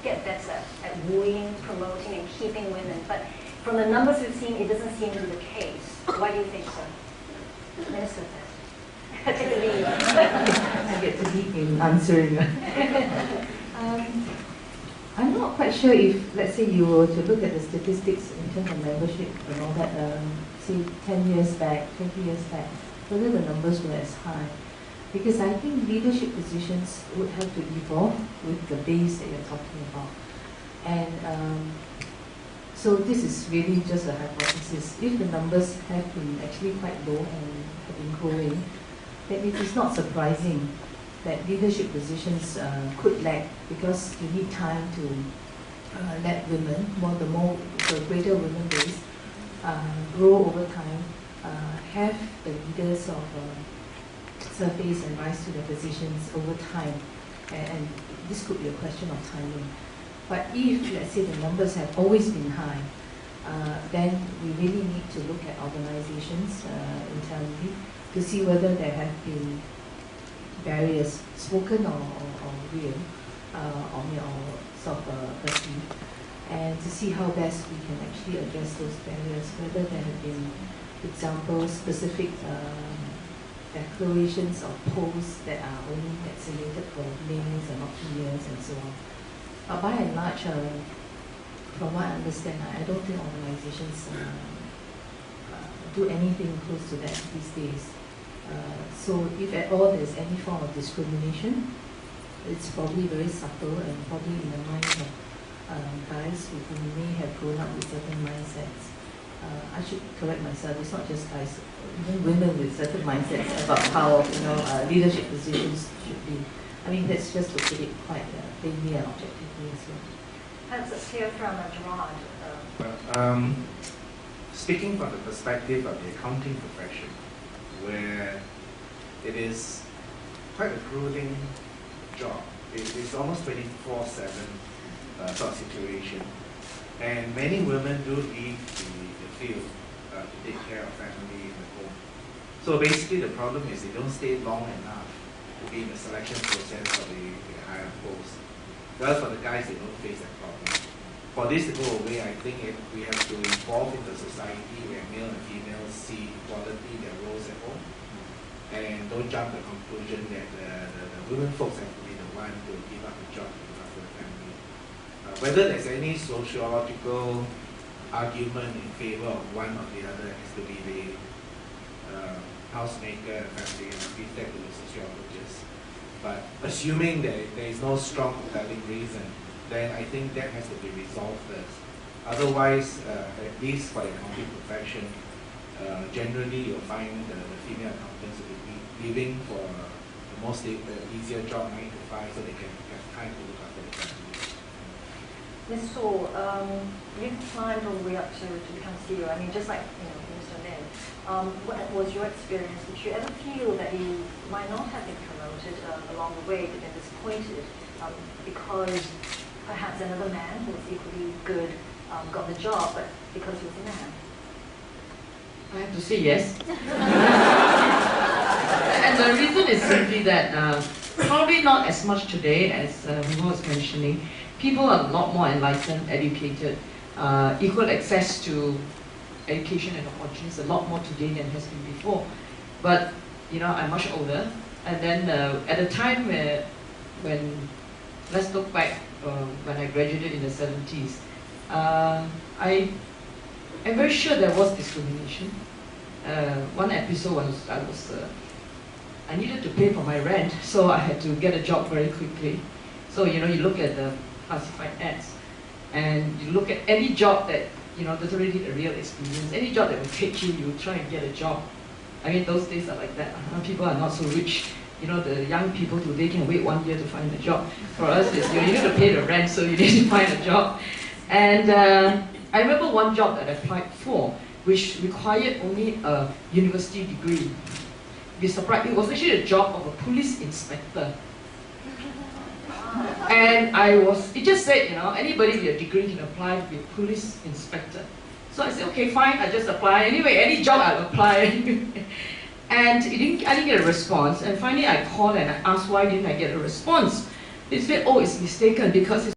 get better at wooing, promoting, and keeping women. But from the numbers we've seen, it doesn't seem to be the case. Why do you think so? Minister first. Take the lead. I get to lead in answering. I'm not quite sure if, let's say, you were to look at the statistics in terms of membership and all that, say 10 years back, 20 years back, whether the numbers were as high. Because I think leadership positions would have to evolve with the base that you're talking about. And so this is really just a hypothesis. If the numbers have been actually quite low and have been growing, then it is not surprising that leadership positions could lag, because you need time to let women, the greater women base, grow over time, have the leaders of surface and rise to their positions over time. And this could be a question of timing. But if, let's say, the numbers have always been high, then we really need to look at organizations internally to see whether there have been barriers, spoken or real, or sort of perceived, and to see how best we can actually address those barriers, whether there have been examples, specific declarations or posts that are only vaccinated for males and not females and so on. But by and large, from what I understand, I don't think organizations do anything close to that these days. So if at all there's any form of discrimination, it's probably very subtle and probably in the minds of guys who may have grown up with certain mindsets. I should correct myself, it's not just guys, even women with certain mindsets about how leadership positions should be. I mean, that's just to put it quite plainly and objectively as well. Let's hear from Gerard. Speaking from the perspective of the accounting profession, where it is quite a grueling job. It's almost 24/7 sort of situation. And many women do leave the field to take care of family and home. So basically the problem is they don't stay long enough to be in the selection process for the higher post. Well, for the guys, they don't face that problem. For this to go away, I think we have to evolve in the society where male and female see equality in their roles at home, and don't jump to the conclusion that the women folks have to be the one to give up the job to look after the family. Whether there's any sociological argument in favor of one or the other has to be the housemaker and family, and leave that to the sociologists. But assuming that there is no strong compelling reason, then I think that has to be resolved first. Otherwise, at least for the accounting profession, generally you'll find the female accountants will be leaving for the most easier job, 9 to 5, so they can have time to look after the family. Ms. Saul, you've climbed all the way up to become CEO. I mean, just like Mr. Lin, what was your experience? Did you ever feel that you might not have been promoted along the way, but been disappointed because perhaps another man who was equally good got the job, but because he was a man? I have to say yes. And the reason is simply that probably not as much today as Mo was mentioning. People are a lot more enlightened, educated, equal access to education and opportunities a lot more today than has been before. But I'm much older, and then at the time when let's look back when I graduated in the 70s, I'm very sure there was discrimination. One episode was I needed to pay for my rent, so I had to get a job very quickly. So you look at the classified ads, and you look at any job that doesn't really need a real experience. Any job that will take you try and get a job. I mean, those days are like that. People are not so rich. The young people today can wait 1 year to find a job. For us, it's, you need to pay the rent, so you need to find a job. And I remember one job that I applied for, which required only a university degree. You'd be surprised, it was actually a job of a police inspector. And it just said, anybody with a degree can apply to be a police inspector. So I said, okay, fine, I just apply. Anyway, any job I'll apply. And I didn't get a response. And finally I called and I asked why didn't I get a response. They said, oh, it's mistaken because it's